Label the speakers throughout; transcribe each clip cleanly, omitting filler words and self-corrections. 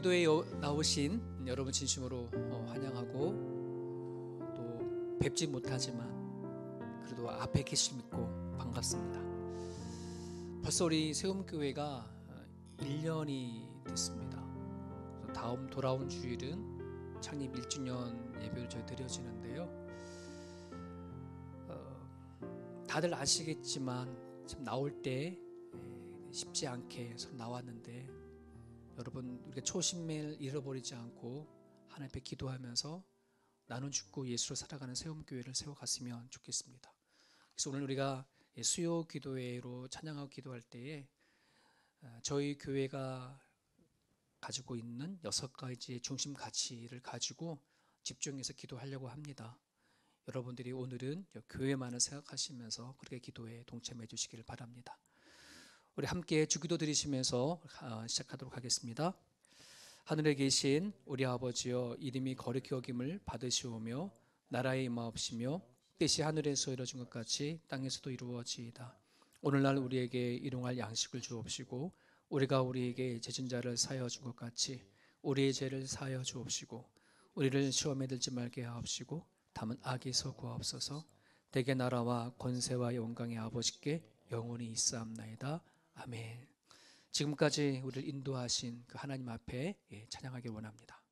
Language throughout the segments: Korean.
Speaker 1: 기도에 나오신 여러분 진심으로 환영하고 또 뵙지 못하지만 그래도 앞에 계실 믿고 반갑습니다. 벌써 우리 세움교회가 1년이 됐습니다. 다음 돌아온 주일은 창립 1주년 예배를 저희 드려지는데요. 다들 아시겠지만 참 나올 때 쉽지 않게 서로 나왔는데 여러분 우리가 초심을 잃어버리지 않고 하나님 앞에 기도하면서 나눈 죽고 예수로 살아가는 세움교회를 세워갔으면 좋겠습니다. 그래서 오늘 우리가 수요 기도회로 찬양하고 기도할 때에 저희 교회가 가지고 있는 6가지의 중심 가치를 가지고 집중해서 기도하려고 합니다. 여러분들이 오늘은 교회만을 생각하시면서 그렇게 기도에 동참해 주시기를 바랍니다. 우리 함께 주기도 드리시면서 시작하도록 하겠습니다. 하늘에 계신 우리 아버지여, 이름이 거룩히 여김을 받으시오며 나라의 임하옵시며 뜻이 하늘에서 이루어진 것 같이 땅에서도 이루어지이다. 오늘날 우리에게 일용할 양식을 주옵시고 우리가 우리에게 죄진 자를 사하여 준 것 같이 우리의 죄를 사하여 주옵시고 우리를 시험에 들지 말게 하옵시고 다만 악에서 구하옵소서. 대개 나라와 권세와 영광의 아버지께 영원히 있사옵나이다. 아멘. 지금까지 우리를 인도하신 그 하나님 앞에 찬양하길 원합니다.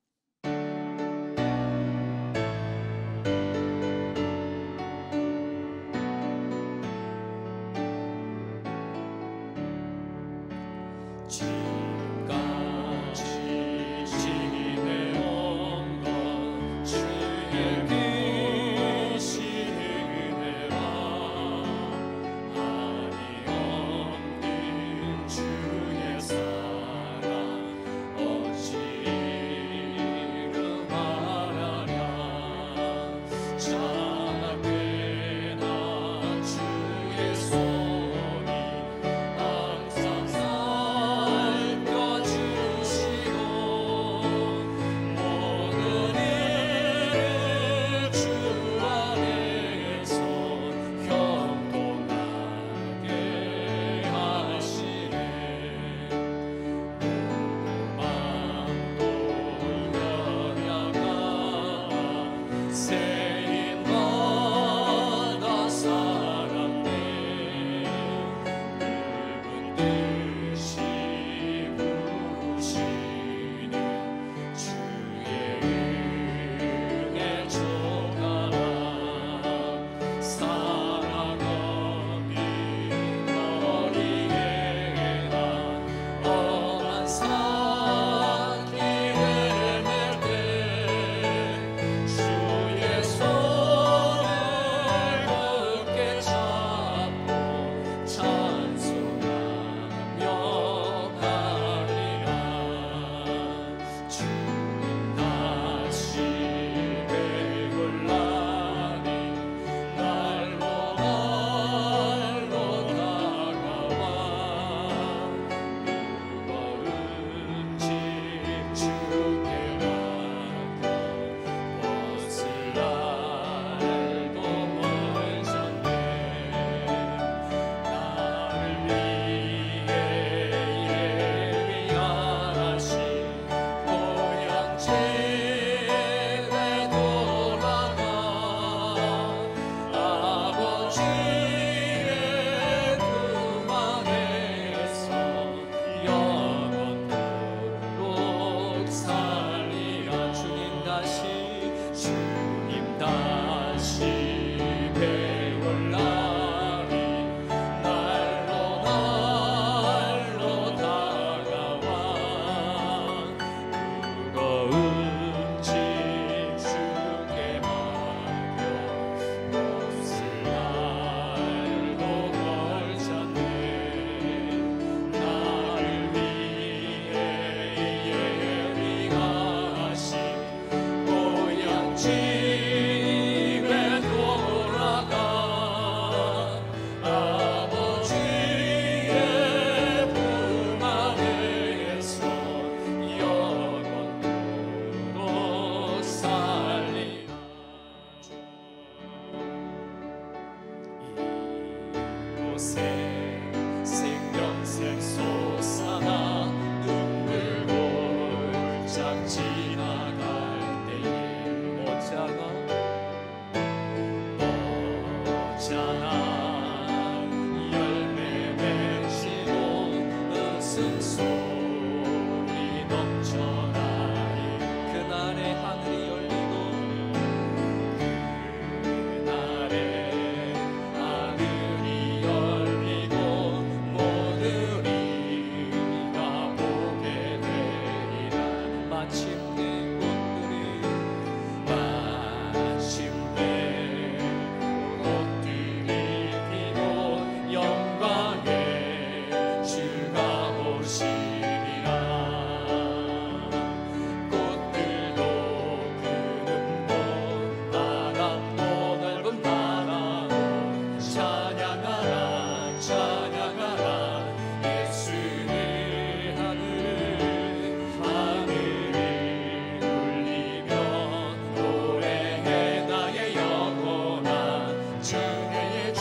Speaker 1: 은혜의 주,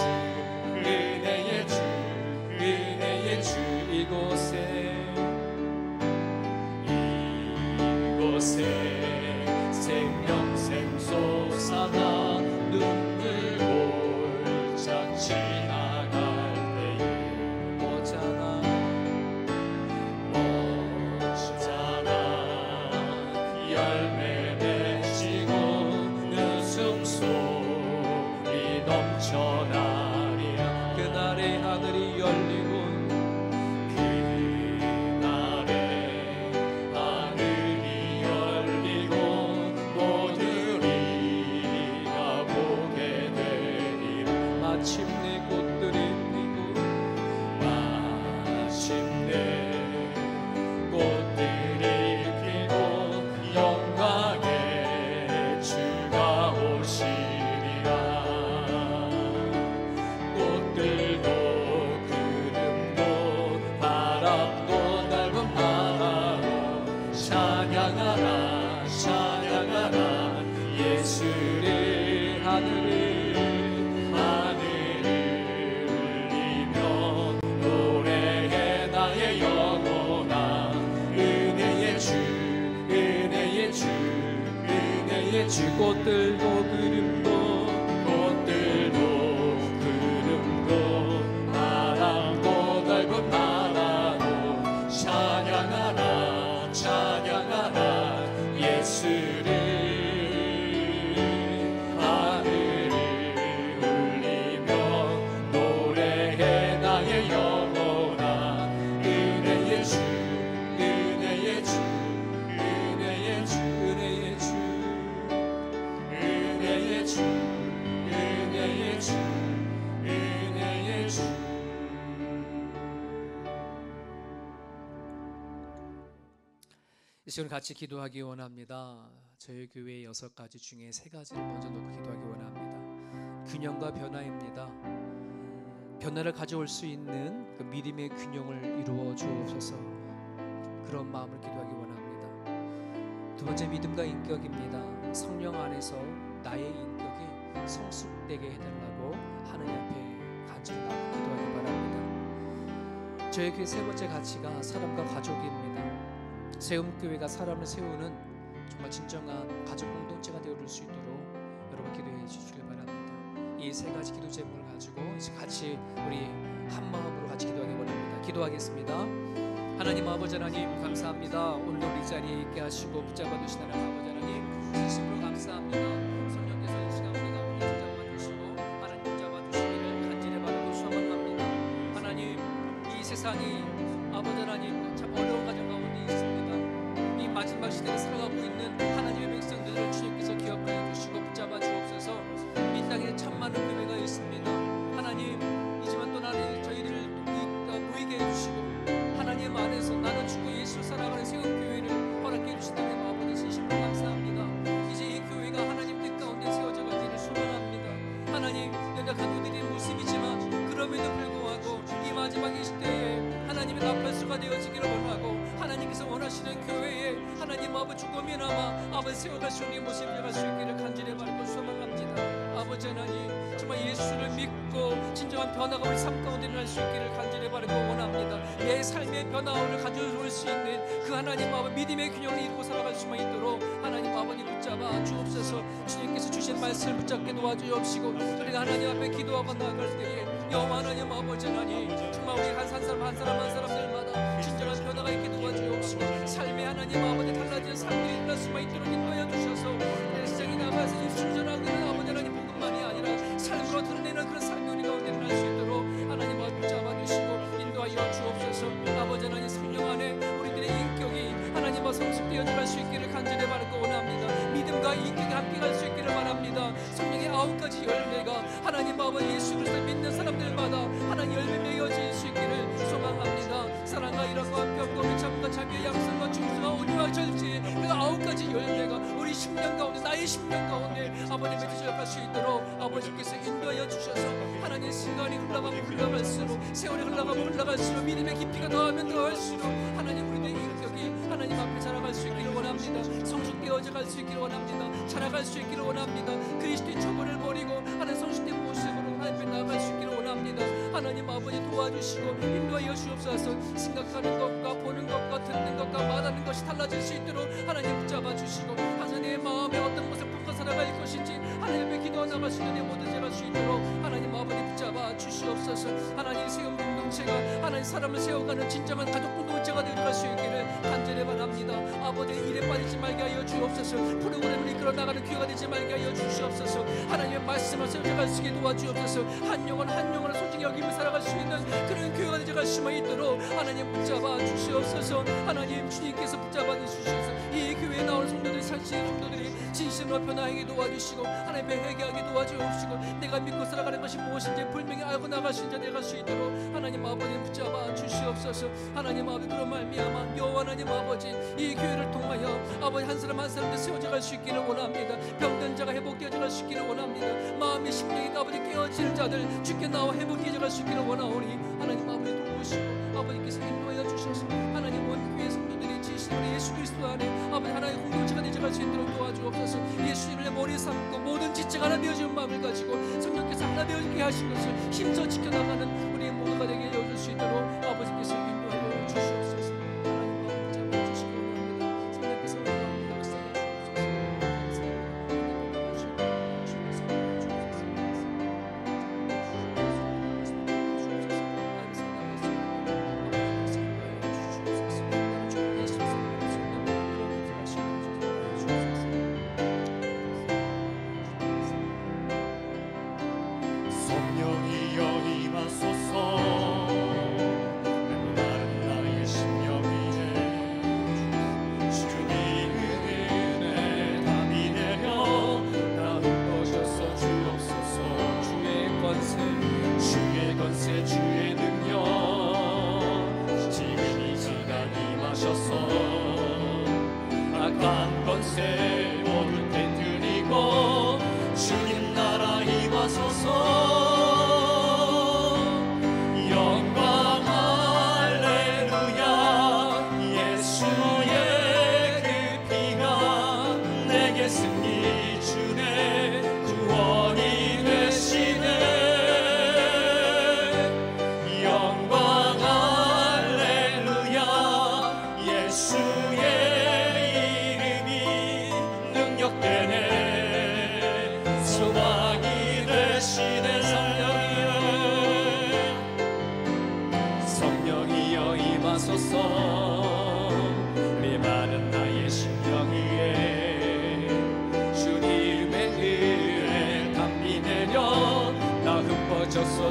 Speaker 1: 은혜의 주, 은혜의 주. 이곳에 생명샘 솟아나 눈물 골짝 지나갈 때에 오잖아 열매 맺히고 웃음소리 넘쳐나리라. 그날의 하늘이 열리고 마침내 꽃들이 피고 마침내 꽃들이 피고 영광의 주가 오시리라. 꽃들도 구름도 바람도 넓은 바다로 찬양하라 찬양하라 예수를. 하늘을 주 꽃들도 구름도 바람도 넓은 바다로 찬양하라 찬양하라 예수를. 하늘을 울리며 노래해 나의 영혼아. 은혜의 주 은혜의 주 은혜의 주 은혜의 주 은혜의 주 은혜의 주 은혜의 주. 이 시간 같이 기도하기 원합니다. 저희 교회 6가지 중에 3가지를 먼저 놓고 기도하기 원합니다. 균형과 변화입니다. 변화를 가져올 수 있는 그 믿음의 균형을 이루어 주옵소서. 그런 마음을 기도하기 원합니다. 두 번째, 믿음과 인격입니다. 성령 안에서 나의 인격이 성숙되게 해달라고 하나님 앞에 간절히 나고 기도하기 바랍니다. 저희 교회 3번째 가치가 사람과 가족입니다. 세움교회가 사람을 세우는 정말 진정한 가족 공동체가 되어줄 수 있도록 여러분 기도해 주시길 바랍니다. 이 3가지 기도 제목을 가지고 같이 우리 한 마음으로 같이 기도하기 원합니다. 기도하겠습니다. 하나님 아버지 하나님 감사합니다. 오늘도 우리 자리에 있게 하시고 붙잡아 두시는 아버지 하나님 진심으로 감사합니다. 성령께서 이 시간 우리가 붙잡아 주시고 하나님 붙잡아 주시기를 간절히 바라고 소망합니다. 하나님 이 세상이 아버지 하나님 참 어려운 가정 가운데 있습니다. 이 마지막 시대를 살아가고 있는 하나님의 백성들을 주님께서 기억하여 주시고 붙잡아 주옵소서. 이 땅에 참 많은 교회가 있습니다. 하나님 이지만 또 나를 저희를 보이게 해주시고 하나님 안에서 나는 주고 예수 살아가는 세움교회를 허락해 주신다면 아버지 진심으로 감사합니다. 이제 이 교회가 하나님 뜻 가운데 세워져 가기를 소망합니다. 하나님 연약한 우리들의 모습이지만 그럼에도 불구하고 이 마지막 이 시대에 하나님의 나팔수가 되어지기를 원하고 하나님께서 원하시는 교회에 하나님 아버지 조금이나마 아버지 세워갈 수 있는 모습을 갈 수 있기를 간절히 바라고 소망합니다. 아버지 하나님 정말 예수를 믿고 진정한 변화가 우리 삶 가운데 일어날 수 있기를 간절히 바라고 원합니다. 내 삶의 변화를 가져올 수 있는 그 하나님 아버지 믿음의 균형을 이루고 살아갈 수만 있도록 하나님 아버지 붙잡아 주옵소서. 주님께서 주신 말씀을 붙잡게 도와주옵시고 우리가 하나님 앞에 기도하고 나아갈 때에 여호와 하나님 아버지 하나님 정말 우리 한 사람 한 사람들마다 진정한 변화가 있게 도와주옵시고 삶의 하나님 아버지 달라지는 삶들이 일어날 수만 있도록 인도하여 주셔서 내 시장에 나가서 순전한 아버지 하나님 복음만이 아니라 삶으로 드러내는 그런 삶이 우리 가운데 일어날 수 있도록 하나님 아버지 붙잡아 주시고 인도하여 주옵소서. 아버지 하나님 성령 안에 우리들의 인격이 하나님 아버지 성숙되어 갈 수 있기를 간절히 바라고 원합니다. 믿음과 인격이 함께 갈 수 있기를 바랍니다. 성령의 9가지 열매가 하나님 아버지 예수 그리스도를 믿는 사람들마다 하나님 열매 맺어질 수 있기를 소망합니다. 사랑과 일함과 평강과 참과 자비와 양선과 충성과 온유와 절제 그 9가지 열매가 우리 10년 가운데 나의 10년 가운데 아버님 맺어져 갈 수 있도록 아버지께서 인도하여 주셔서 하나님의 시간이 흘러가면 흘러갈수록 세월이 흘러가면 흘러갈수록 믿음의 깊이가 더하면 더할수록 하나님 우리의 인격이 하나님 앞에 자라갈 수 있기를 원합니다. 성숙되어져 갈 수 있기를 원합니다. 자라갈 수 있기를 원합니다. 그리스도의 처벌을 버리고 하나님 성숙된 모습으로 하나님 아버지 도와주시고 인도하여 주옵소서. 생각하는 것과 보는 것과 듣는 것과 말하는 것이 달라질 수 있도록 하나님 붙잡아 주시고, 하나님의 마음에 어떤 것을 품고 살아갈 것인지 하나님 앞에 기도하 나갈 수 있는 모든 제가 수 있도록 하나님 아버지 붙잡아 주시옵소서. 하나님 세운 공동체가 하나님 사람을 세워가는 진정한 가족 공동체가 되어갈 수 있기를 간절히 바랍니다. 아버지 일에 빠지지 말게 하여 주옵소서. 프로그램을 이끌어 나가는 교회가 되지 말게 하여 주시옵소서. 하나님의 말씀을 세워갈 수 있게 도와주옵소서. 한 영혼을 솔직히 여기며 살아갈 수 있는 그런 교회가 되어갈 수 있도록 하나님 붙잡아 주시옵소서. 하나님 주님께서 붙잡아 주시옵소서. 이 교회에 나오는 성도들이 살찌는 성도들이 진심으로 변화하게 도와주시고 하나님 앞에 회개하게 도와주옵시고, 내가 믿고 살아가는 것이 무엇인지 분명히 알고 나갈 수 있는 자 되갈 수 있도록 하나님 아버지 붙잡아 주시옵소서. 하나님 아버지 그런 말미암아 여호와 하나님 아버지 이 교회를 통하여 아버지 한 사람 한 사람도 세워져 갈 수 있기를 원합니다. 병든 자가 회복되어져 갈 수 있기를 원합니다. 마음의 심령이 아버지 깨어지는 자들 주께 나와 회복되어져 갈 수 있기를 원하오니 하나님 아버지 도우시고 아버지께서 인도하여 주셔서 하나님 온 교회 성도들이 진실으로 예수 그리스도 안에 아버지 하나의 공동체가 되어갈 수 있도록 도와주옵소서. 예수님의 머리 삼고 모든 지체가 하나 되어지는 마음을 가지고 성령께서 하나 되어지게 하신 것을 힘써 지켜나가는 우리 모두가 되게 해줄 수 있도록 아버지께서 인도하여 주시옵소서. 하나님 마음 잡아주시기 원합니다. 성령께서 우리 마음을 역사해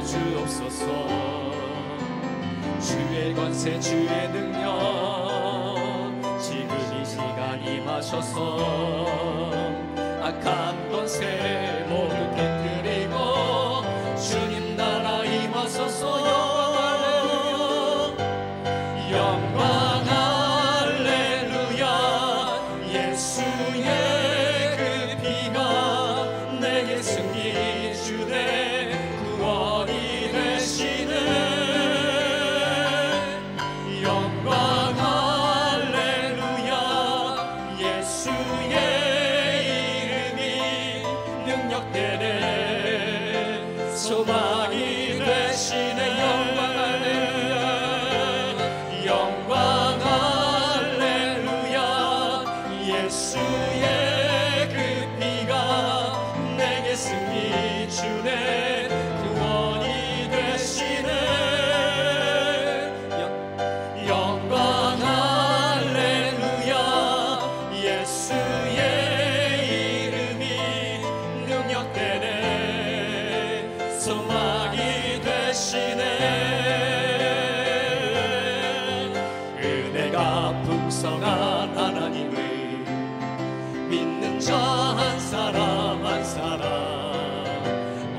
Speaker 2: 주옵소서. 주의 권세 주의 능력 지금 이 시간 임하셔서 악한 권세 모두 깨뜨리고 주님 나라 임하소서. 영광 할렐루야. 예수의 그 피가 내게 승리 주네. 구원이 되시네. 영광 할렐루야. 예수의 이름이 능력되네. 소망이 되시네. 영광 할렐루야. 영광 할렐루야. 예수의 그 피가 내게 승리 주네. 풍성한 하나님을 믿는 자 한 사람 한 사람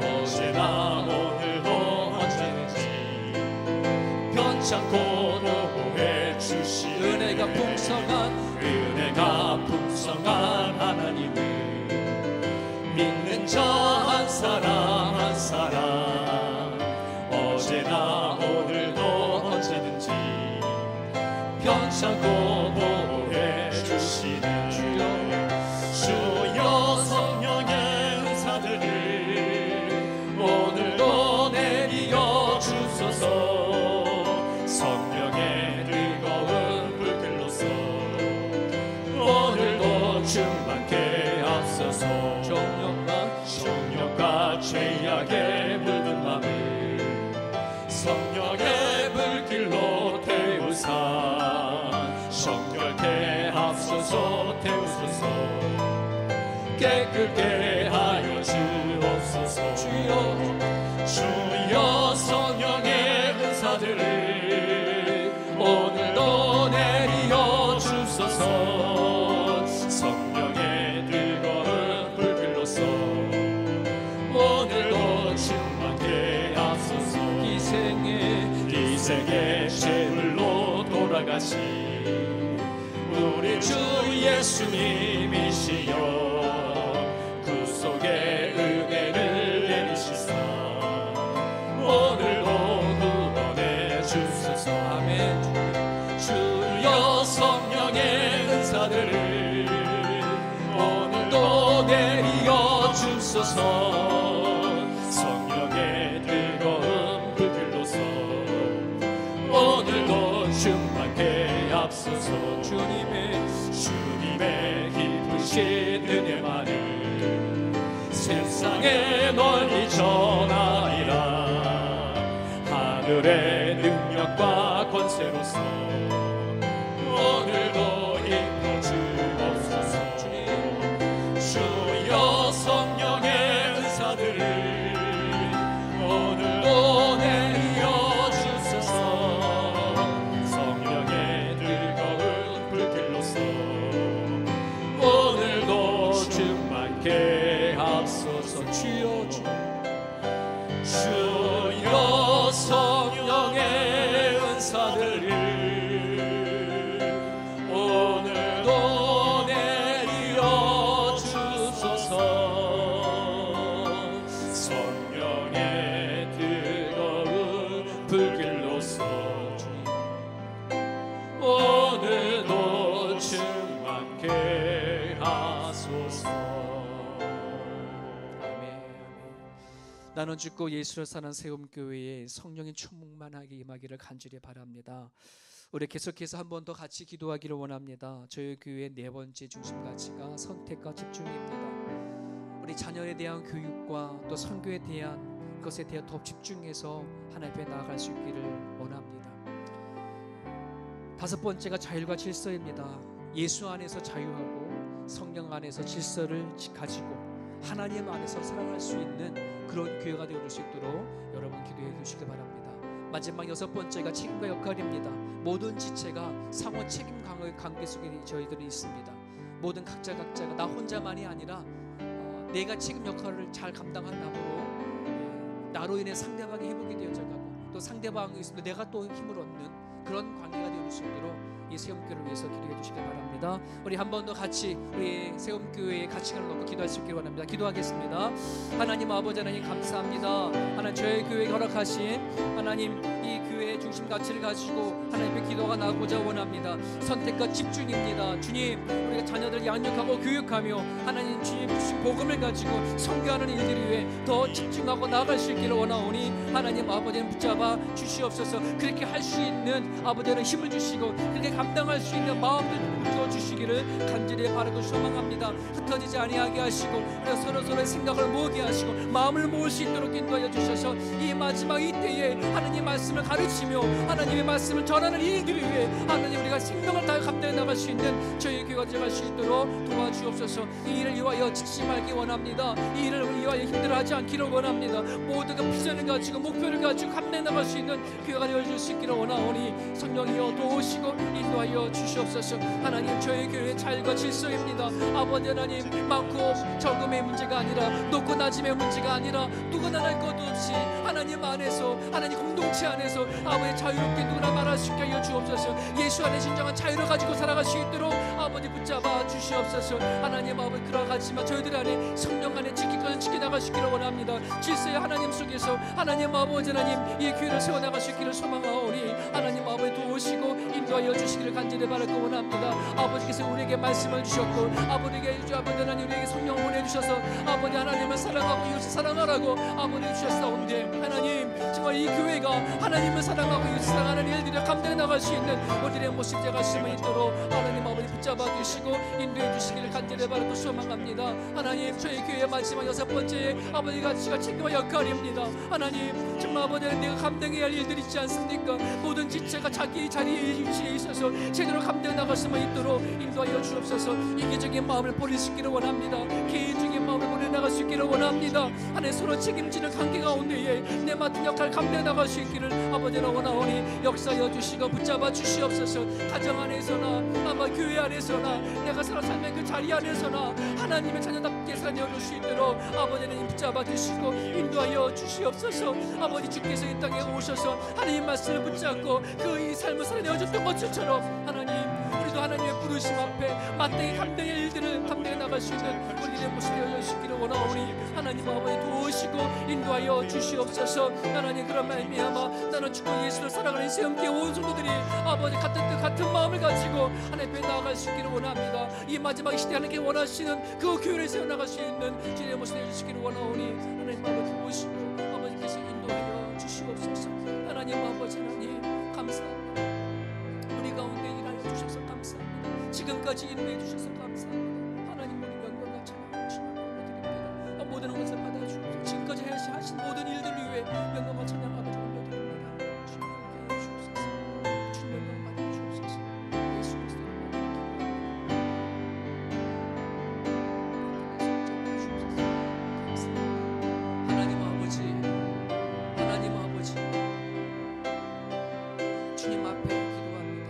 Speaker 2: 어제나 오늘도 언제든지 변찮고 보호해 주신 은혜가 풍성한 하나님을 믿는 자 한 사람 한 사람 어제나 오늘도 언제든지 변찮고 보호해 주시는 주여 성령의 은사들을 오늘도 내리어 주소서. 은사들을 오늘도 내리어 주소서. 성령의 뜨거운 불길로서 오늘도 충만케 하소서. 희생의 제물로 돌아가신 우리 주 예수님이시여, 구속의 은혜를 내리시사 오늘도 구원해 주소서. 아멘. 주여 성령의 은사들을 오늘도 내리어 주소서. 성령의 뜨거운 불길로서 오늘도 충만케 앞서서 주님의 기쁘신 은혜만을 세상에 널리 전하리라. 하늘의 능력과 권세로서 오늘도 인도 주옵소서. 주여 성령의 은사들을 오늘도 내려 주소서. 성령의 뜨거운 불길로서 오늘도 충만케 하소서. 주여 성령의 은사들을 오늘도 내려 주소서. 성령의 뜨거운 불길로서 오늘도 충만케 하소서.
Speaker 1: 나는 죽고 예수를 사는 세움교회에 성령의 충만하게 임하기를 간절히 바랍니다. 우리 계속해서 한 번 더 같이 기도하기를 원합니다. 저희 교회의 네 번째 중심 가치가 선택과 집중입니다. 우리 자녀에 대한 교육과 또 선교에 대한 것에 대해 더 집중해서 하나님 앞에 나아갈 수 있기를 원합니다. 다섯 번째가 자율과 질서입니다. 예수 안에서 자유하고 성령 안에서 질서를 가지고 하나님 안에서 살아갈 수 있는 그런 교회가 되어줄 수 있도록 여러분 기도해 주시기 바랍니다. 마지막 여섯 번째가 책임과 역할입니다. 모든 지체가 상호 책임 관계 속에 저희들이 있습니다. 모든 각자가 나 혼자만이 아니라 내가 책임 역할을 잘 감당한다므로 나로 인해 상대방이 회복이 되어져가고 또 상대방이 있으면 내가 또 힘을 얻는 그런 관계가 되어줄 수 있도록 이 세움교회를 위해서 기도해 주시기 바랍니다. 우리 한 번 더 같이 우리 세움교회의 가치관을 놓고 기도할 수 있기를 원합니다. 기도하겠습니다. 하나님 아버지 하나님 감사합니다. 하나님 저희 교회에 허락하신 하나님 이 교회의 중심 가치를 가지고 하나님의 기도가 나오고자 원합니다. 선택과 집중입니다. 주님 우리가 자녀들 양육하고 교육하며 하나님 주님 주신 복음을 가지고 선교하는 일들을 위해 더 집중하고 나아갈 수 있기를 원하오니 하나님 아버지는 붙잡아 주시옵소서. 그렇게 할 수 있는 아버지는 힘을 주시고 그렇게 감당할 수 있는 마음을 주시기를 간절히 바라고 소망합니다. 흩어지지 아니하게 하시고 우리가 서로서로의 생각을 모으게 하시고 마음을 모을 수 있도록 인도하여 주셔서 이 마지막 이때에 하나님 말씀을 가르치며 하나님의 말씀을 전하는 일들을 위해 하나님 우리가 생명을 다해 감당해 나갈 수 있는 저희 교회가 되어갈 수 있도록 도와주옵소서. 이 일을 위하여 지치지 말기 원합니다. 이 일을 위하여 힘들어하지 않기를 원합니다. 모두가 비전을 가지고 목표를 가지고 감당해 나갈 수 있는 교회가 되어줄 수 있기를 원하오니 성령이여 도우시고 인도하여 주시옵소서. 하나님 저희 교회의 자율과 질서입니다. 아버지 하나님 많고 적음의 문제가 아니라 높고 낮음의 문제가 아니라 누구나 할 것 없이 하나님 안에서 하나님 공동체 안에서 아버지 자유롭게 누구나 말할 수 있게 하여 주옵소서. 예수 안에 진정한 자유를 가지고 살아갈 수 있도록 아버지 붙잡아 주시옵소서. 하나님 아버지 그러하지만 저희들 안에 성령 안에 지킬 것을 지켜나갈 수 있기를 원합니다. 질서의 하나님 속에서 하나님 아버지 하나님 이 교회를 세워나갈 수 있기를 소망하오니 하나님 아버지 도우시고 인도하여 주시기를 간절히 바라고 원합니다. 아버지께서 우리에게 말씀을 주셨고 아버지께 아버지 하나님 우리에게 성령 보내주셔서 아버지 하나님을 사랑하고 이웃을 사랑하라고 아버지 주셨사온데 하나님 정말 이 교회가 하나님을 사랑하고 이웃을 사랑하는 일들을 감당해 나갈 수 있는 우리의 모습 되갈 수 있도록 하나님 아버지 붙잡아 주시고 인도해 주시기를 간절히 바라고 소망합니다. 하나님 저희 교회의 마지막 여섯 번째 아버지 가치가 책임과 역할입니다. 하나님 정말 아버지 내가 감당해야 할 일들이 있지 않습니까? 모든 지체가 자기 자리에 위치해 있어서 제대로 감당해 나갈 수 있도록 인도하여 주옵소서. 이기적인 마음을 버릴 수 있기를 원합니다. 개인적인 마음을 버리는 나갈 수 있기를 원합니다. 하나님 서로 책임지는 관계 가운데에 내 맡은 역할 감당해 나갈 수 있기를 아버지는 원하오니 역사여 주시고 붙잡아 주시옵소서. 가정 안에서나 아마 교회 안에서나 내가 살아 삶의 그 자리 안에서나 하나님의 자녀답게 살아낼 수 있도록 아버지는 붙잡아 주시고 인도하여 주시옵소서. 아버지 주께서 이 땅에 오셔서 하나님 말씀을 붙잡고 그 이 삶을 살아내어줬던 것처럼 하나님 우리도 하나님의 부르심 앞에 마땅히 감당할 일들을 감당해 나갈 수 있는 우리의 모습 되어 주시기를 원하오니 하나님 아버지 도우시고 인도하여 주시옵소서. 하나님 그런 말미암아 나는 주고 예수를 사랑하는 새엄교회 온 성도들이 아버지 같은 뜻 같은 마음을 가지고 하나님 앞에 나아갈 수 있기를 원합니다. 이 마지막 시대 하나님께 원하시는 그 교회를 세워나갈 수 있는 주님의 모습 되어 주시기를 원하오니 하나님 아버지 도우시고 아버지께서 인도하여 주시옵소서. 하나님 아버지 하나님 감사합니다. 우리 가운데 일하여 주셔서 감사합니다. 지금까지 인도해 주셔서 감사합니다. 하나님 모든 영광과 찬양을 주님께 올려드립니다. 모든 것을 받아주옵소서. 지금까지 하신 모든 일들을 위해 영광과 찬양 아버지 올려드립니다. 주님 함께 해주옵소서. 주님 영광 받아주옵소서. 예수 그리스도로 하나님 아버지 하나님 아버지 주님 앞에 기도합니다.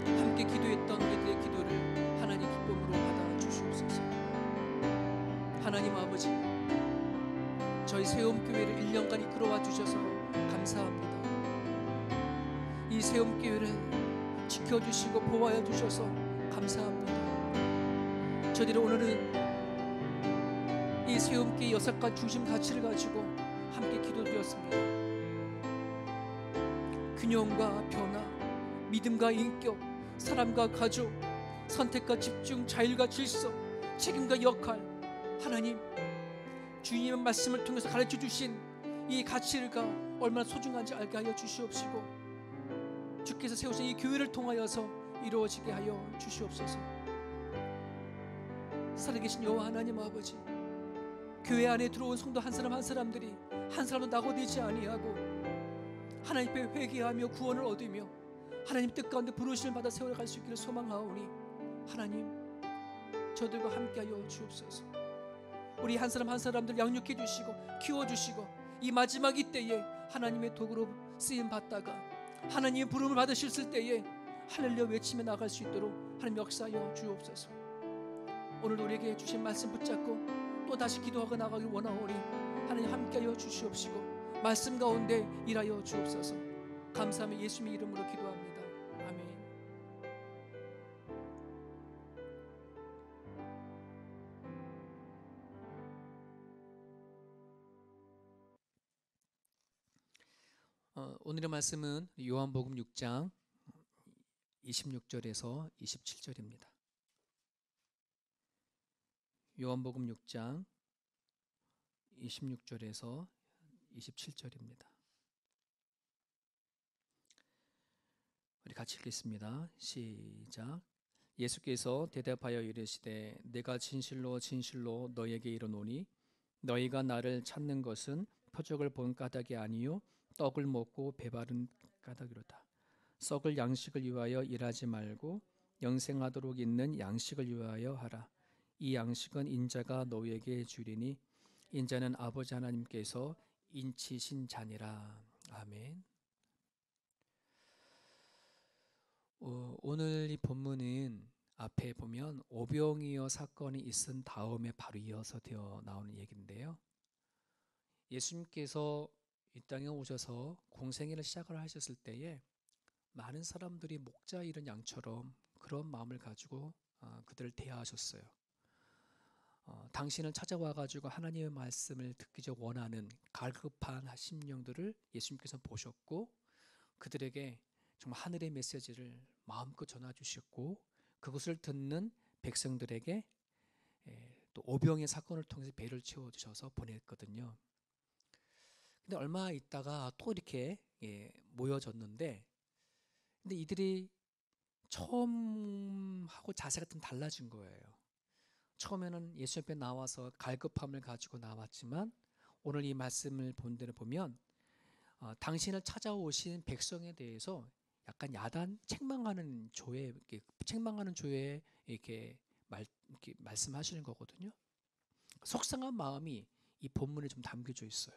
Speaker 1: 함께 기도했던 우리들의 기도를 하나님 기쁨으로 받아 주시옵소서. 하나님 아버지 저희 세움교회를 1년간 이끌어와 주셔서 감사합니다. 이 세움교회를 지켜주시고 보호하여 주셔서 감사합니다. 저희들은 오늘은 이 세움교회 여섯가 중심 가치를 가지고 함께 기도드렸습니다. 균형과 변화, 믿음과 인격, 사람과 가족, 선택과 집중, 자율과 질서, 책임과 역할, 하나님 주님의 말씀을 통해서 가르쳐 주신 이 가치가 얼마나 소중한지 알게 하여 주시옵시고 주께서 세우신 이 교회를 통하여서 이루어지게 하여 주시옵소서. 살아계신 여호와 하나님 아버지, 교회 안에 들어온 성도 한 사람 한 사람들이 한 사람도 낙오되지 아니하고 하나님 앞에 회개하며 구원을 얻으며 하나님 뜻 가운데 부르심을 받아 세워갈 수 있기를 소망하오니 하나님 저들과 함께하여 주옵소서. 우리 한 사람 한 사람들 양육해 주시고 키워주시고 이 마지막 이때에 하나님의 도구로 쓰임 받다가 하나님의 부름을 받으실 때에 할렐루야 외치며 나갈 수 있도록 하나님 역사하여 주옵소서. 오늘 우리에게 주신 말씀 붙잡고 또 다시 기도하고 나가길 원하오니 하나님 함께하여 주시옵시고 말씀 가운데 일하여 주옵소서. 감사하며 예수님의 이름으로 기도합니다. 아멘. 오늘의 말씀은 요한복음 6장 26절에서 27절입니다. 요한복음 6장 26절에서 27절입니다. 우리 같이 읽겠습니다. 시작. 예수께서 대답하여 이르시되 내가 진실로 진실로 너에게 이르노니 너희가 나를 찾는 것은 표적을 본 까닭이 아니요 떡을 먹고 배바른 까닭이로다. 썩을 양식을 위하여 일하지 말고 영생하도록 있는 양식을 위하여 하라. 이 양식은 인자가 너희에게 주리니 인자는 아버지 하나님께서 인치신 자니라. 아멘. 오늘 이 본문은 앞에 보면 오병이어 사건이 있은 다음에 바로 이어서 되어 나오는 얘기인데요. 예수님께서 이 땅에 오셔서 공생애를 시작을 하셨을 때에 많은 사람들이 목자 잃은 양처럼 그런 마음을 가지고 그들을 대하셨어요. 당신을 찾아와 가지고 하나님의 말씀을 듣기 원하는 갈급한 심령들을 예수님께서 보셨고 그들에게 정말 하늘의 메시지를 마음껏 전해 주셨고 그것을 듣는 백성들에게 또 오병의 사건을 통해서 배를 채워 주셔서 보냈거든요. 근데 얼마 있다가 또 이렇게 모여졌는데 근데 이들이 처음하고 자세가 좀 달라진 거예요. 처음에는 예수 앞에 나와서 갈급함을 가지고 나왔지만 오늘 이 말씀을 본 데를 보면 당신을 찾아오신 백성에 대해서 약간 야단 책망하는 조에 이렇게 이렇게 말씀하시는 거거든요. 속상한 마음이 이 본문에 좀 담겨져 있어요.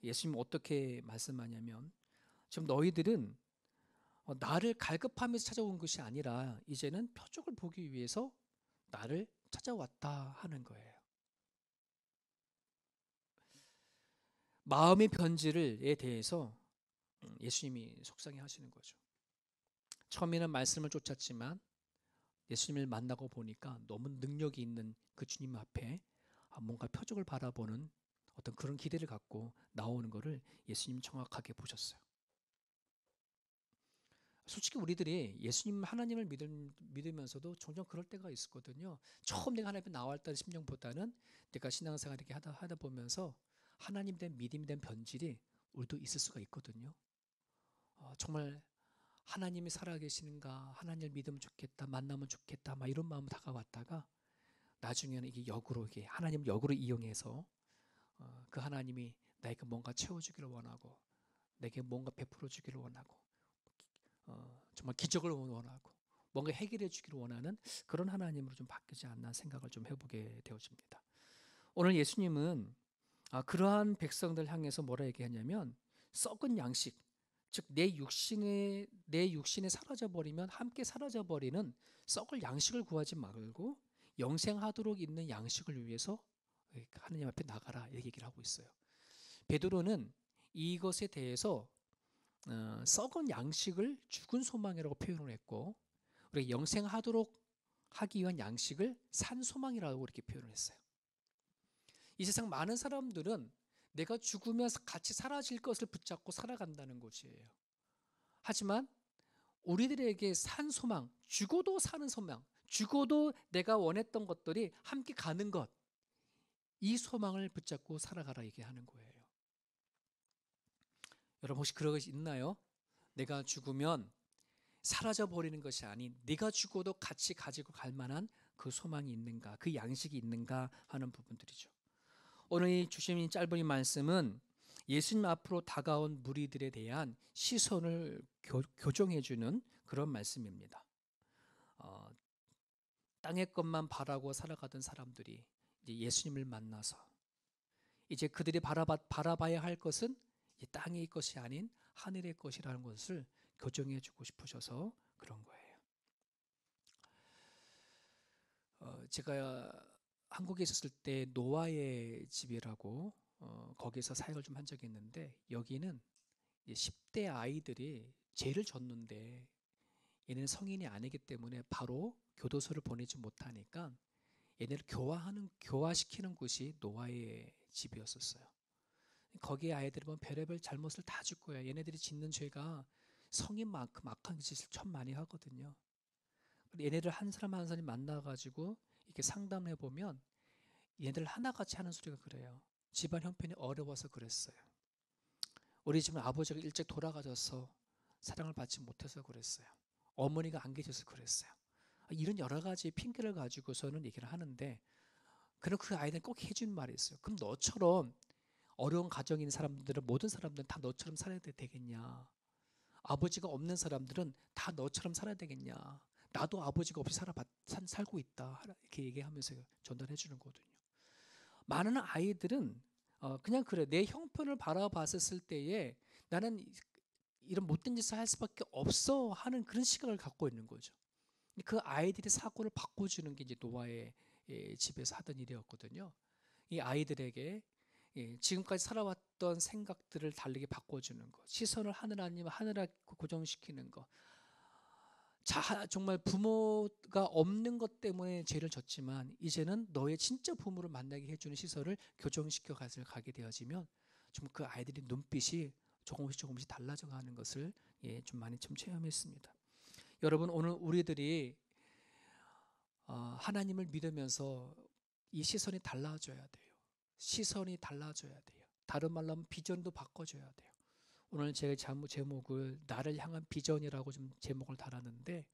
Speaker 1: 예수님 어떻게 말씀하냐면 지금 너희들은 나를 갈급하면서 찾아온 것이 아니라 이제는 표적을 보기 위해서 나를 찾아왔다 하는 거예요. 마음의 변질에 대해서 예수님이 속상해 하시는 거죠. 처음에는 말씀을 쫓았지만 예수님을 만나고 보니까 너무 능력이 있는 그 주님 앞에 뭔가 표적을 바라보는 어떤 그런 기대를 갖고 나오는 것을 예수님 정확하게 보셨어요. 솔직히 우리들이 예수님 하나님을 믿으면서도 종종 그럴 때가 있었거든요. 처음 내가 하나님 앞에 나올 때 심정보다는 내가 신앙생활 이렇게 하다 보면서 하나님 된 믿음이 된 변질이 우리도 있을 수가 있거든요. 정말 하나님이 살아계시는가, 하나님을 믿으면 좋겠다, 만나면 좋겠다, 막 이런 마음으로 다가왔다가 나중에는 이게 역으로 이게 하나님을 역으로 이용해서 그 하나님이 나에게 뭔가 채워주기를 원하고 내게 뭔가 베풀어 주기를 원하고 정말 기적을 원하고 뭔가 해결해 주기를 원하는 그런 하나님으로 좀 바뀌지 않나 생각을 좀 해보게 되어집니다. 오늘 예수님은 그러한 백성들 향해서 뭐라 얘기하냐면 썩은 양식, 즉 내 육신에 사라져 버리면 함께 사라져 버리는 썩을 양식을 구하지 말고 영생하도록 있는 양식을 위해서 하느님 앞에 나가라 이렇게 얘기를 하고 있어요. 베드로는 이것에 대해서 썩은 양식을 죽은 소망이라고 표현을 했고 우리가 영생하도록 하기 위한 양식을 산 소망이라고 이렇게 표현을 했어요. 이 세상 많은 사람들은 내가 죽으면 같이 사라질 것을 붙잡고 살아간다는 것이에요. 하지만 우리들에게 산 소망, 죽어도 사는 소망, 죽어도 내가 원했던 것들이 함께 가는 것, 이 소망을 붙잡고 살아가라 얘기하는 거예요. 여러분 혹시 그런 것이 있나요? 내가 죽으면 사라져 버리는 것이 아닌 내가 죽어도 같이 가지고 갈 만한 그 소망이 있는가, 그 양식이 있는가 하는 부분들이죠. 오늘 이 주신 짧은 이 말씀은 예수님 앞으로 다가온 무리들에 대한 시선을 교정해주는 그런 말씀입니다. 땅의 것만 바라고 살아가던 사람들이 이제 예수님을 만나서 이제 그들이 바라봐야 할 것은 이 땅의 것이 아닌 하늘의 것이라는 것을 교정해주고 싶으셔서 그런 거예요. 제가 한국에 있었을 때 노아의 집이라고 거기서 사역을 좀 한 적이 있는데 여기는 10대 아이들이 죄를 졌는데 얘네는 성인이 아니기 때문에 바로 교도소를 보내지 못하니까 얘네를 교화시키는 곳이 노아의 집이었었어요. 거기에 아이들이 보면 별의별 잘못을 다 짓고 요 얘네들이 짓는 죄가 성인만큼 악한 짓을 참 많이 하거든요. 얘네들 한 사람 한 사람이 만나가지고 이렇게 상담해 보면 얘네들 하나같이 하는 소리가 그래요. 집안 형편이 어려워서 그랬어요. 우리 집은 아버지가 일찍 돌아가셔서 사랑을 받지 못해서 그랬어요. 어머니가 안 계셔서 그랬어요. 이런 여러 가지 핑계를 가지고서는 얘기를 하는데 그럼 그 아이들은 꼭 해주는 말이 있어요. 그럼 너처럼 어려운 가정에 있는 사람들은 모든 사람들은 다 너처럼 살아야 되겠냐? 아버지가 없는 사람들은 다 너처럼 살아야 되겠냐? 나도 아버지가 없이 살고 있다. 이렇게 얘기하면서 전달해 주는 거거든요. 많은 아이들은 그냥 그래. 내 형편을 바라봤을 때에 나는 이런 못된 짓을 할 수밖에 없어 하는 그런 시각을 갖고 있는 거죠. 그 아이들의 사고를 바꿔주는 게 이제 노아의 집에서 하던 일이었거든요. 이 아이들에게 지금까지 살아왔던 생각들을 다르게 바꿔주는 것, 시선을 하늘에 고정시키는 것. 정말 부모가 없는 것 때문에 죄를 졌지만 이제는 너의 진짜 부모를 만나게 해주는 시설을 교정시켜 가게 되어지면 좀 그 아이들의 눈빛이 조금씩 달라져 가는 것을 좀 많이 좀 체험했습니다. 여러분 오늘 우리들이 하나님을 믿으면서 이 시선이 달라져야 돼요. 시선이 달라져야 돼요. 다른 말로 하면 비전도 바꿔줘야 돼요. 오늘 제가 제목을 나를 향한 비전이라고 좀 제목을 달았는데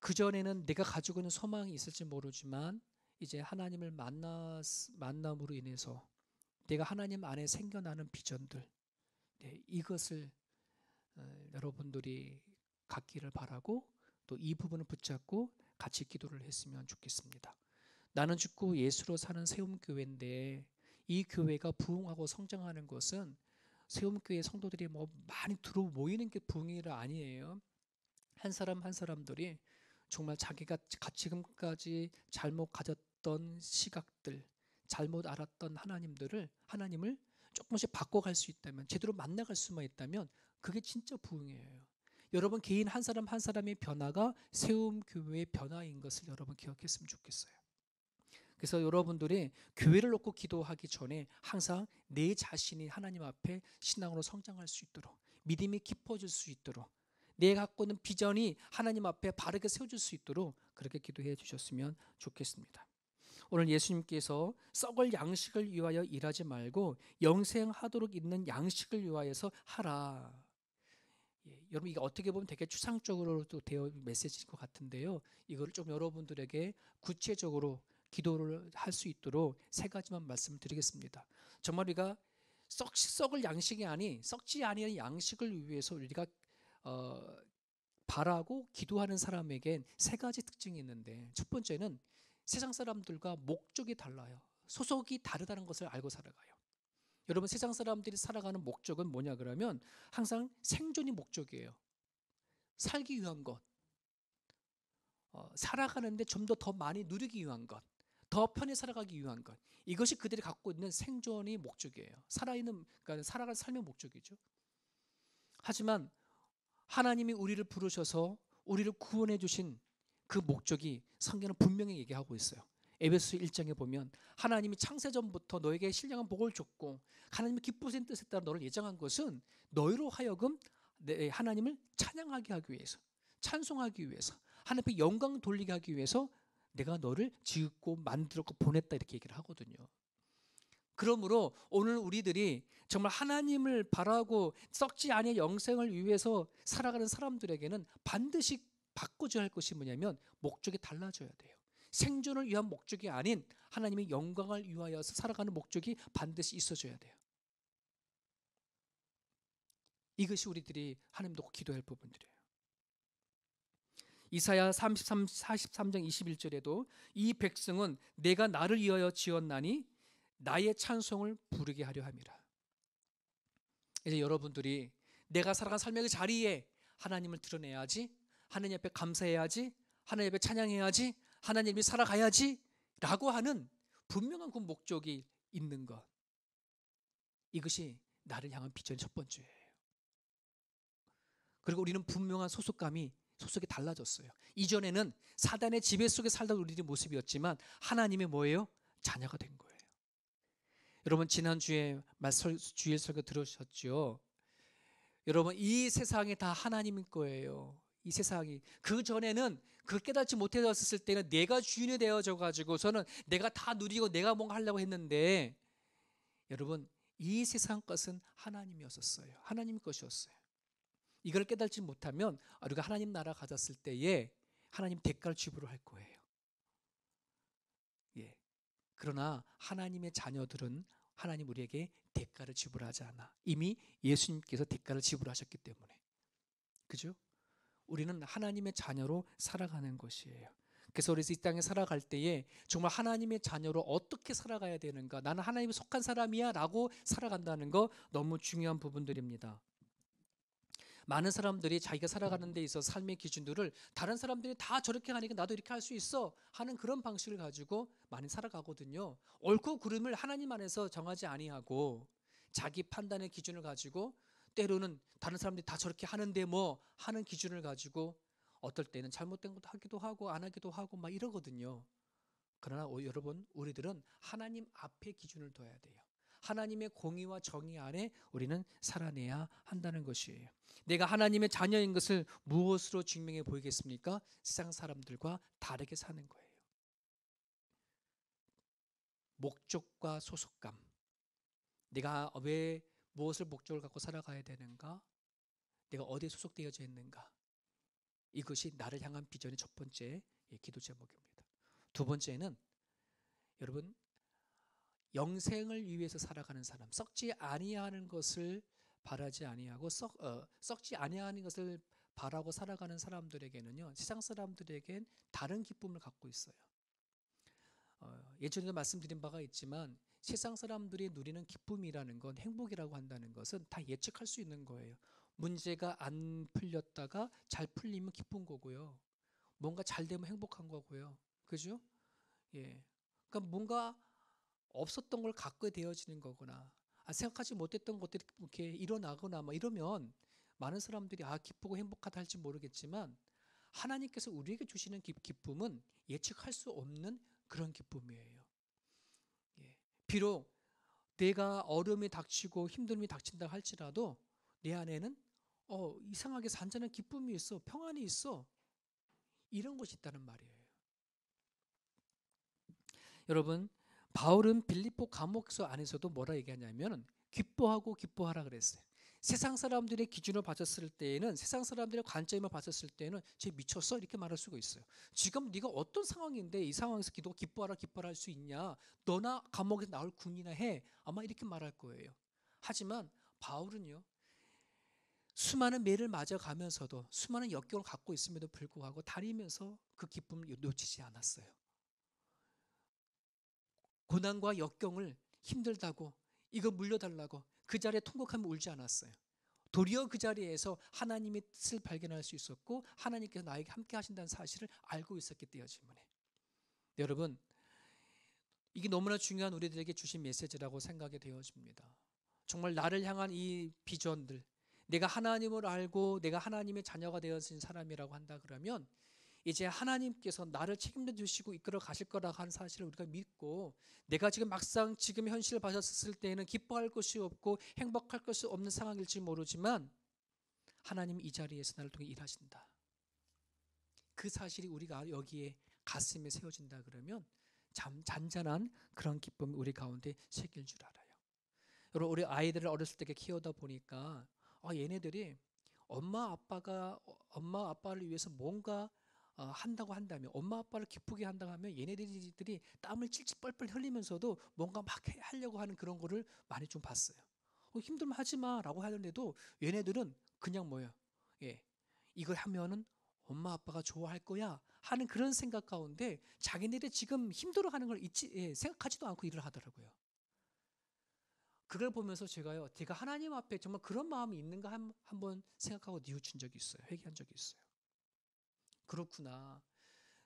Speaker 1: 그전에는 내가 가지고 있는 소망이 있을지 모르지만 이제 하나님을 만남으로 인해서 내가 하나님 안에 생겨나는 비전들 이것을 여러분들이 갖기를 바라고 또 이 부분을 붙잡고 같이 기도를 했으면 좋겠습니다. 나는 죽고 예수로 사는 세움교회인데 이 교회가 부흥하고 성장하는 것은 세움교회 성도들이 뭐 많이 들어 모이는 게 부흥이 아니에요. 한 사람 한 사람들이 정말 자기가 지금까지 잘못 가졌던 시각들, 잘못 알았던 하나님을 조금씩 바꿔갈 수 있다면, 제대로 만나갈 수만 있다면 그게 진짜 부흥이에요. 여러분 개인 한 사람 한 사람의 변화가 세움교회의 변화인 것을 여러분 기억했으면 좋겠어요. 그래서 여러분들이 교회를 놓고 기도하기 전에 항상 내 자신이 하나님 앞에 신앙으로 성장할 수 있도록, 믿음이 깊어질 수 있도록, 내가 갖고 있는 비전이 하나님 앞에 바르게 세워질 수 있도록 그렇게 기도해 주셨으면 좋겠습니다. 오늘 예수님께서 썩을 양식을 위하여 일하지 말고 영생하도록 있는 양식을 위하여서 하라. 여러분 이게 어떻게 보면 되게 추상적으로도 되어 메시지인 것 같은데요. 이걸 좀 여러분들에게 구체적으로 기도를 할 수 있도록 세 가지만 말씀드리겠습니다. 정말 우리가 썩을 양식이 아닌 썩지 아니한 양식을 위해서 우리가 바라고 기도하는 사람에겐 세 가지 특징이 있는데, 첫 번째는 세상 사람들과 목적이 달라요. 소속이 다르다는 것을 알고 살아가요. 여러분 세상 사람들이 살아가는 목적은 뭐냐 그러면 항상 생존이 목적이에요. 살기 위한 것, 살아가는데 좀 더 많이 누리기 위한 것, 더 편히 살아가기 위한 것, 이것이 그들이 갖고 있는 생존이 목적이에요. 그러니까 살아갈 삶의 목적이죠. 하지만 하나님이 우리를 부르셔서 우리를 구원해 주신 그 목적이 성경은 분명히 얘기하고 있어요. 에베소 1장에 보면 하나님이 창세전부터 너에게 신령한 복을 줬고 하나님이 기쁘신 뜻에 따라 너를 예정한 것은 너희로 하여금 하나님을 찬양하게 하기 위해서, 찬송하기 위해서, 하나님 앞에 영광 돌리게 하기 위해서 내가 너를 지었고 만들었고 보냈다, 이렇게 얘기를 하거든요. 그러므로 오늘 우리들이 정말 하나님을 바라고 썩지 아니한 영생을 위해서 살아가는 사람들에게는 반드시 바꿔줘야 할 것이 뭐냐면 목적이 달라져야 돼요. 생존을 위한 목적이 아닌 하나님의 영광을 위하여서 살아가는 목적이 반드시 있어줘야 돼요. 이것이 우리들이 하나님 놓고 기도할 부분들이에요. 이사야 43장 21절에도 이 백성은 내가 나를 위하여 지었나니 나의 찬송을 부르게 하려 함이라. 이제 여러분들이 내가 살아간 삶의 그 자리에 하나님을 드러내야지, 하나님 앞에 감사해야지, 하나님 앞에 찬양해야지, 하나님이 살아가야지 라고 하는 분명한 그 목적이 있는 것, 이것이 나를 향한 비전의 첫 번째예요. 그리고 우리는 분명한 소속이 달라졌어요. 이전에는 사단의 지배 속에 살던 우리들의 모습이었지만 하나님의 뭐예요? 자녀가 된 거예요. 여러분 지난주에 주일 설교 들으셨죠? 여러분 이 세상이 다 하나님인 거예요. 이 세상이, 그 전에는 그 깨닫지 못했을 때는 내가 주인이 되어져 가지고서는 내가 다 누리고 내가 뭔가 하려고 했는데, 여러분 이 세상 것은 하나님이었어요. 하나님 것이었어요. 이걸 깨닫지 못하면 우리가 하나님 나라 가졌을 때에 하나님 대가를 지불을 할 거예요. 예. 그러나 하나님의 자녀들은 하나님 우리에게 대가를 지불하지 않아. 이미 예수님께서 대가를 지불하셨기 때문에. 그죠? 우리는 하나님의 자녀로 살아가는 것이에요. 그래서 우리 이 땅에 살아갈 때에 정말 하나님의 자녀로 어떻게 살아가야 되는가, 나는 하나님에 속한 사람이야 라고 살아간다는 거 너무 중요한 부분들입니다. 많은 사람들이 자기가 살아가는 데 있어서 삶의 기준들을 다른 사람들이 다 저렇게 하니까 나도 이렇게 할 수 있어 하는 그런 방식을 가지고 많이 살아가거든요. 옳고 그름을 하나님 안에서 정하지 아니하고 자기 판단의 기준을 가지고, 때로는 다른 사람들이 다 저렇게 하는데 뭐 하는 기준을 가지고 어떨 때는 잘못된 것도 하기도 하고 안 하기도 하고 막 이러거든요. 그러나 여러분 우리들은 하나님 앞에 기준을 둬야 돼요. 하나님의 공의와 정의 안에 우리는 살아내야 한다는 것이에요. 내가 하나님의 자녀인 것을 무엇으로 증명해 보이겠습니까? 세상 사람들과 다르게 사는 거예요. 목적과 소속감. 내가 왜 무엇을 목적을 갖고 살아가야 되는가? 내가 어디에 소속되어져 있는가? 이것이 나를 향한 비전의 첫 번째 기도 제목입니다. 두 번째는 여러분 영생을 위해서 살아가는 사람, 썩지 아니하는 것을 바라지 아니하고 썩지 아니하는 것을 바라고 살아가는 사람들에게는요, 세상 사람들에겐 다른 기쁨을 갖고 있어요. 예전에도 말씀드린 바가 있지만 세상 사람들이 누리는 기쁨이라는 건, 행복이라고 한다는 것은 다 예측할 수 있는 거예요. 문제가 안 풀렸다가 잘 풀리면 기쁜 거고요. 뭔가 잘 되면 행복한 거고요. 그죠? 예. 그러니까 뭔가 없었던 걸 갖게 되어지는 거거나, 생각하지 못했던 것들이 이렇게 일어나거나 이러면 많은 사람들이 기쁘고 행복하다 할지 모르겠지만, 하나님께서 우리에게 주시는 기쁨은 예측할 수 없는 그런 기쁨이에요. 예. 비록 내가 어려움이 닥치고 힘듦이 닥친다 할지라도 내 안에는 이상하게 잔잔한 기쁨이 있어, 평안이 있어, 이런 것이 있다는 말이에요. 여러분, 바울은 빌립보 감옥소 안에서도 뭐라 얘기하냐면 기뻐하고 기뻐하라 그랬어요. 세상 사람들의 기준을 봤었을 때에는, 세상 사람들의 관점을 봤었을 때는 쟤 미쳤어? 이렇게 말할 수가 있어요. 지금 네가 어떤 상황인데 이 상황에서 기뻐하라 기뻐하라 할 수 있냐? 너나 감옥에서 나올 군이나 해. 아마 이렇게 말할 거예요. 하지만 바울은요, 수많은 매를 맞아가면서도, 수많은 역경을 갖고 있음에도 불구하고 다니면서 그 기쁨을 놓치지 않았어요. 고난과 역경을 힘들다고, 이거 물려달라고 그 자리에 통곡하며 울지 않았어요. 도리어 그 자리에서 하나님의 뜻을 발견할 수 있었고, 하나님께서 나에게 함께 하신다는 사실을 알고 있었기 때문에. 여러분, 이게 너무나 중요한 우리들에게 주신 메시지라고 생각이 되어집니다. 정말 나를 향한 이 비전들, 내가 하나님을 알고 내가 하나님의 자녀가 되어진 사람이라고 한다 그러면, 이제 하나님께서 나를 책임져 주시고 이끌어 가실 거라고 하는 사실을 우리가 믿고, 내가 지금 막상 지금 현실을 봤을 때에는 기뻐할 것이 없고 행복할 것이 없는 상황일지 모르지만, 하나님이 이 자리에서 나를 통해 일하신다, 그 사실이 우리가 여기에 가슴에 세워진다 그러면 잔잔한 그런 기쁨이 우리 가운데 새길 줄 알아요. 여러분, 우리 아이들을 어렸을 때 키우다 보니까 얘네들이 엄마 아빠를 위해서 뭔가 한다고 한다면, 엄마 아빠를 기쁘게 한다고 하면 얘네들이 땀을 찔찔 뻘뻘 흘리면서도 뭔가 막 하려고 하는 그런 거를 많이 좀 봤어요. 힘들면 하지 마라고 하는데도 얘네들은 그냥 이걸 하면은 엄마 아빠가 좋아할 거야 하는 그런 생각 가운데 자기네들이 지금 힘들어하는 걸 생각하지도 않고 일을 하더라고요. 그걸 보면서 제가 하나님 앞에 정말 그런 마음이 있는가 한번 생각하고 뉘우친 적이 있어요. 회개한 적이 있어요. 그렇구나.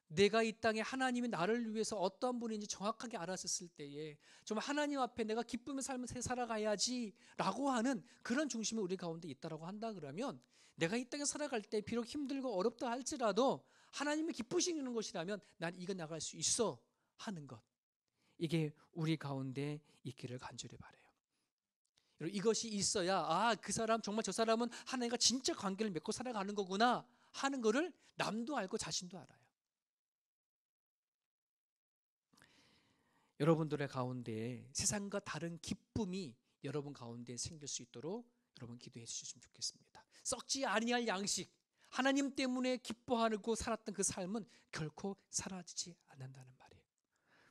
Speaker 1: 내가 이 땅에 하나님이 나를 위해서 어떠한 분인지 정확하게 알았을 때에 정말 하나님 앞에 내가 기쁨의 삶을 살아가야지 라고 하는 그런 중심이 우리 가운데 있다라고 한다 그러면, 내가 이 땅에 살아갈 때 비록 힘들고 어렵다 할지라도 하나님이 기쁘시는 것이라면 난 이거 나갈 수 있어 하는 것, 이게 우리 가운데 있기를 간절히 바라요. 이것이 있어야 그 사람, 정말 저 사람은 하나님과 진짜 관계를 맺고 살아가는 거구나 하는 거를 남도 알고 자신도 알아요. 여러분들의 가운데 세상과 다른 기쁨이 여러분 가운데 생길 수 있도록 여러분 기도해 주셨으면 좋겠습니다. 썩지 아니할 양식, 하나님 때문에 기뻐하고 살았던 그 삶은 결코 사라지지 않는다는 말이에요.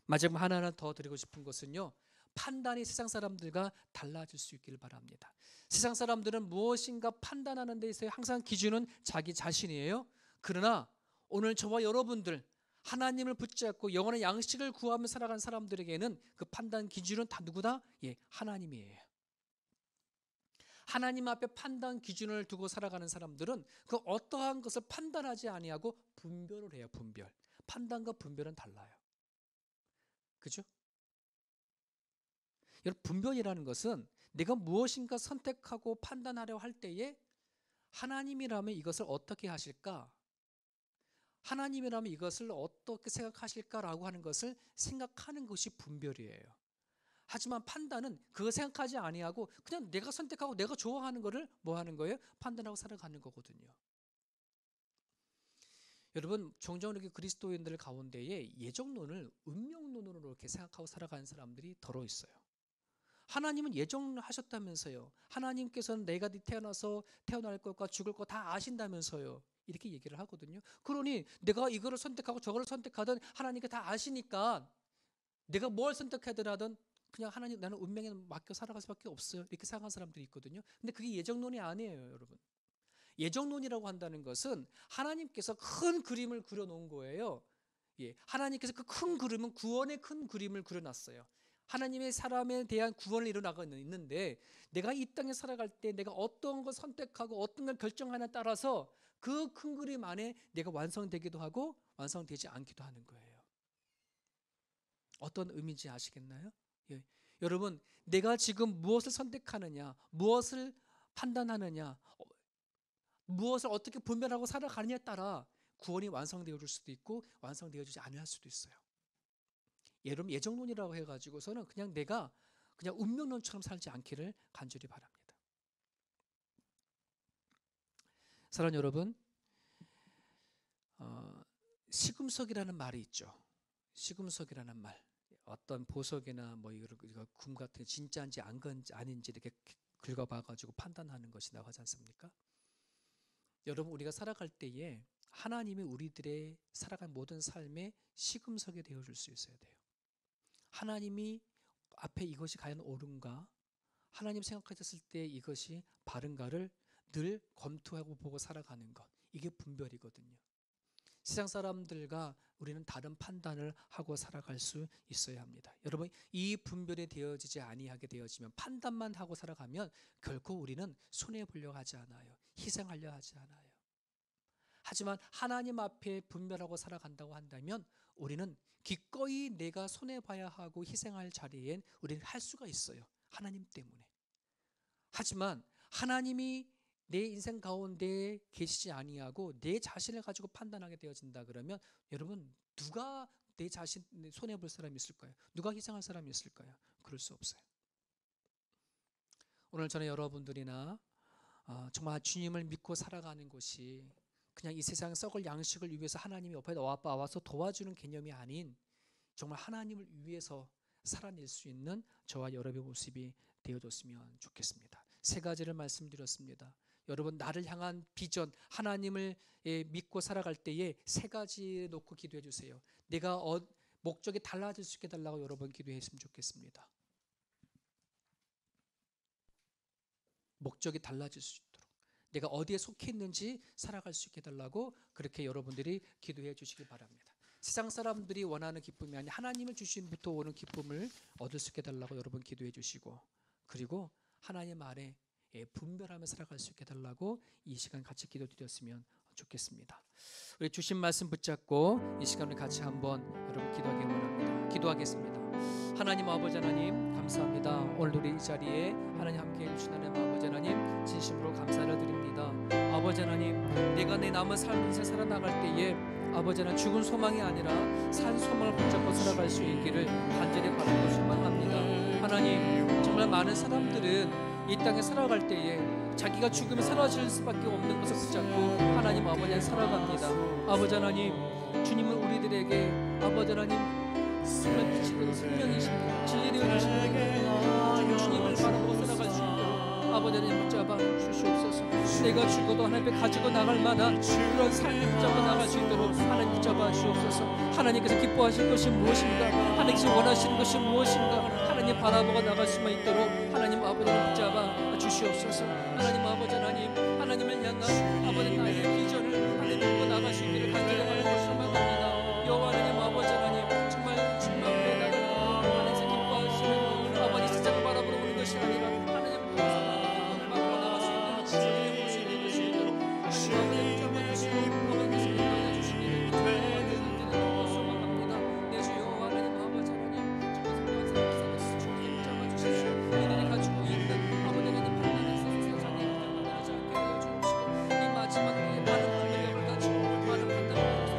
Speaker 1: 마지막 하나 더 드리고 싶은 것은요, 판단이 세상 사람들과 달라질 수 있기를 바랍니다. 세상 사람들은 무엇인가 판단하는 데 있어서 항상 기준은 자기 자신이에요. 그러나 오늘 저와 여러분들, 하나님을 붙잡고 영원한 양식을 구하며 살아가는 사람들에게는 그 판단 기준은 다 누구다? 하나님이에요. 하나님 앞에 판단 기준을 두고 살아가는 사람들은 그 어떠한 것을 판단하지 아니하고 분별을 해요. 분별. 판단과 분별은 달라요. 그죠? 여러분, 분별이라는 것은 내가 무엇인가 선택하고 판단하려 할 때에 하나님이라면 이것을 어떻게 하실까? 하나님이라면 이것을 어떻게 생각하실까라고 하는 것을 생각하는 것이 분별이에요. 하지만 판단은 그거 생각하지 아니하고 그냥 내가 선택하고 내가 좋아하는 거를 뭐 하는 거예요? 판단하고 살아가는 거거든요. 여러분, 종종 이렇게 그리스도인들 가운데에 예정론을 운명론으로 이렇게 생각하고 살아가는 사람들이 더러 있어요. 하나님은 예정하셨다면서요. 하나님께서는 내가 태어나서 태어날 것과 죽을 것 다 아신다면서요. 이렇게 얘기를 하거든요. 그러니 내가 이거를 선택하고 저거를 선택하든 하나님께 다 아시니까 내가 뭘 선택하더라든 그냥 하나님, 나는 운명에 맡겨 살아갈 수밖에 없어요. 이렇게 생각하는 사람들이 있거든요. 근데 그게 예정론이 아니에요, 여러분. 예정론이라고 한다는 것은 하나님께서 큰 그림을 그려놓은 거예요. 예, 하나님께서 그 큰 그림은 구원의 큰 그림을 그려놨어요. 하나님의 사람에 대한 구원을 이루어나가 있는데 내가 이 땅에 살아갈 때 내가 어떤 걸 선택하고 어떤 걸 결정하냐에 따라서 그 큰 그림 안에 내가 완성되기도 하고 완성되지 않기도 하는 거예요. 어떤 의미인지 아시겠나요? 예. 여러분, 내가 지금 무엇을 선택하느냐, 무엇을 판단하느냐, 무엇을 어떻게 분별하고 살아가느냐에 따라 구원이 완성되어질 수도 있고 완성되어지지 않을 수도 있어요. 여러분, 예정론이라고 해가지고서는 그냥 내가 그냥 운명론처럼 살지 않기를 간절히 바랍니다. 사랑하는 여러분, 시금석이라는 말이 있죠. 시금석이라는 말, 어떤 보석이나 뭐 이거 금 같은 진짜인지 아닌지 이렇게 긁어봐가지고 판단하는 것이 나가지 않습니까? 여러분, 우리가 살아갈 때에 하나님이 우리들의 살아간 모든 삶의 시금석이 되어줄 수 있어야 돼요. 하나님이 앞에 이것이 과연 옳은가, 하나님 생각하셨을 때 이것이 바른가를 늘 검토하고 보고 살아가는 것, 이게 분별이거든요. 세상 사람들과 우리는 다른 판단을 하고 살아갈 수 있어야 합니다. 여러분, 이 분별이 되어지지 아니하게 되어지면, 판단만 하고 살아가면 결코 우리는 손해보려고 하지 않아요. 희생하려 하지 않아요. 하지만 하나님 앞에 분별하고 살아간다고 한다면 우리는 기꺼이 내가 손해봐야 하고 희생할 자리엔 우리는 할 수가 있어요. 하나님 때문에. 하지만 하나님이 내 인생 가운데 계시지 아니하고 내 자신을 가지고 판단하게 되어진다 그러면 여러분, 누가 내 자신 손해볼 사람이 있을까요? 누가 희생할 사람이 있을까요? 그럴 수 없어요. 오늘 저는 여러분들이나 정말 주님을 믿고 살아가는 것이 그냥 이 세상 썩을 양식을 위해서 하나님이 옆에 와서 도와주는 개념이 아닌 정말 하나님을 위해서 살아낼 수 있는 저와 여러분의 모습이 되어줬으면 좋겠습니다. 세 가지를 말씀드렸습니다. 여러분, 나를 향한 비전, 하나님을 믿고 살아갈 때에 세 가지 놓고 기도해 주세요. 내가 목적이 달라질 수 있게 해달라고 여러분 기도했으면 좋겠습니다. 목적이 달라질 수 있도록, 내가 어디에 속해 있는지 살아갈 수 있게 해달라고 그렇게 여러분들이 기도해 주시기 바랍니다. 세상 사람들이 원하는 기쁨이 아닌 하나님을 주심부터 오는 기쁨을 얻을 수 있게 해달라고 여러분 기도해 주시고, 그리고 하나님 안에 분별하며 살아갈 수 있게 해달라고 이 시간 같이 기도드렸으면 좋겠습니다. 우리 주신 말씀 붙잡고 이 시간을 같이 한번 여러분 기도하기 원합니다. 기도하겠습니다. 하나님 아버지 하나님, 감사합니다. 오늘 우리 이 자리에 하나님 함께해 주신 하나님 아버지 하나님 진심으로 감사를 드립니다. 아버지 하나님, 내가 내 남은 삶을 살아나갈 때에 아버지 하나님, 죽은 소망이 아니라 산 소망을 붙잡고 살아갈 수 있기를 간절히 바라고 소망합니다. 하나님, 정말 많은 사람들은 이 땅에 살아갈 때에 자기가 죽으면 사라질 수밖에 없는 것을 붙잡고 하나님 아버지는 살아갑니다. 아버지 하나님, 주님은 우리들에게 아버지 하나님 정말 빛이 되고 생명이십니다. 진리 되어 주십니다. 주님을 바라보고 살아갈 수 있도록 아버지 하나님 붙잡아 주시옵소서. 내가 죽어도 하나님 앞에 가지고 나갈 만한 그런 삶을 붙잡고 나갈 수 있도록 하나님 붙잡아 주옵소서. 하나님께서 기뻐하실 것이 무엇인가, 하나님께서 원하시는 것이 무엇인가 하나님 바라보고 나갈 수만 있도록 하나님 아버지를 붙잡아 주시옵소서. 하나님 아버지 하나님, 하나님을 향한 아버지 나의 비전을 하나님 믿고 나갈 수 있기를 간절히 바라고 소망합니다. 여호와 하나님 아버지 하나님, 정말 주님만 나가고 하나님께서 기뻐하시는 아버지 세상을 바라보는 것이 아니라 하나님을 통해서 바라보고 나갈 수 있는 주님의 모습이 되실 수 있도록 하나님 아버지 붙잡아 주시고 아버지께서 인도하여 주시기를 간절히 소망합니다. 내 주 여호와 하나님 아버지 하나님, 정말 성령께서 주님 붙잡아 주십시오. 이들이 가지고 있는 아버지 하나님 판단에 있어서 자기 판단하지 않게 하여 주옵시고 이 마지막 때에 많은 분들을 가지고 많은 판단을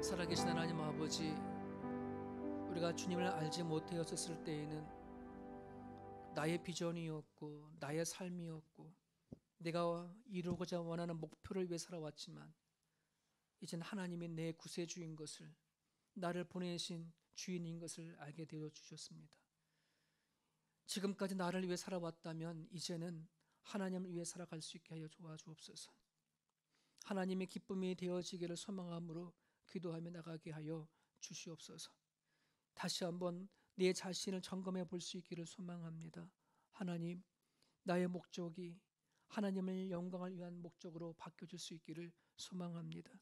Speaker 1: 살아계신 하나님 아버지, 우리가 주님을 알지 못하였을 때에는 나의 비전이었고 나의 삶이었고 내가 이루고자 원하는 목표를 위해 살아왔지만 이젠 하나님이 내 구세주인 것을, 나를 보내신 주인인 것을 알게 되어 주셨습니다. 지금까지 나를 위해 살아왔다면 이제는 하나님을 위해 살아갈 수 있게 하여 도와주옵소서. 하나님의 기쁨이 되어지기를 소망함으로 기도하며 나가게 하여 주시옵소서. 다시 한번 내 자신을 점검해 볼 수 있기를 소망합니다. 하나님, 나의 목적이 하나님의 영광을 위한 목적으로 바뀌어질 수 있기를 소망합니다.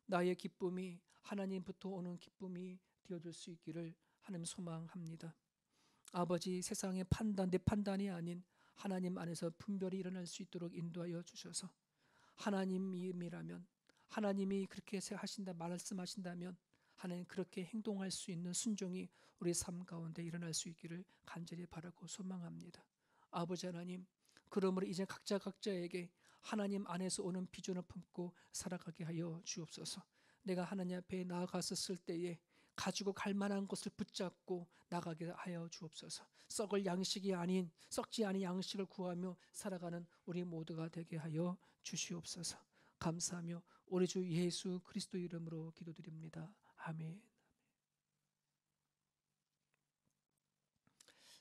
Speaker 1: 나의 기쁨이 하나님부터 오는 기쁨이 되어줄 수 있기를 하나님 소망합니다. 아버지, 세상의 판단, 내 판단이 아닌 하나님 안에서 분별이 일어날 수 있도록 인도하여 주셔서 하나님이라면, 하나님이 그렇게 하신다 말씀하신다면 하나님 그렇게 행동할 수 있는 순종이 우리 삶 가운데 일어날 수 있기를 간절히 바라고 소망합니다. 아버지 하나님, 그러므로 이제 각자에게 하나님 안에서 오는 비전을 품고 살아가게 하여 주옵소서. 내가 하나님 앞에 나아갔었을 때에 가지고 갈 만한 것을 붙잡고 나가게 하여 주옵소서. 썩을 양식이 아닌, 썩지 않은 양식을 구하며 살아가는 우리 모두가 되게 하여 주시옵소서. 감사하며 우리 주 예수 그리스도 이름으로 기도드립니다. 아멘.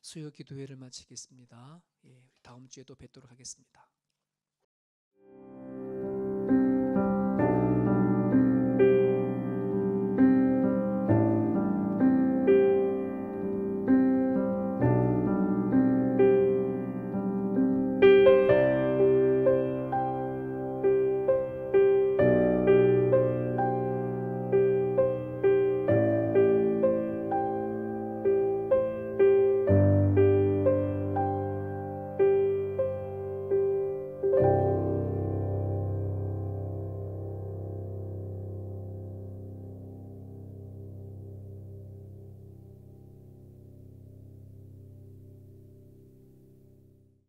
Speaker 1: 수요 기도회를 마치겠습니다. 우리 다음 주에 또 뵙도록 하겠습니다.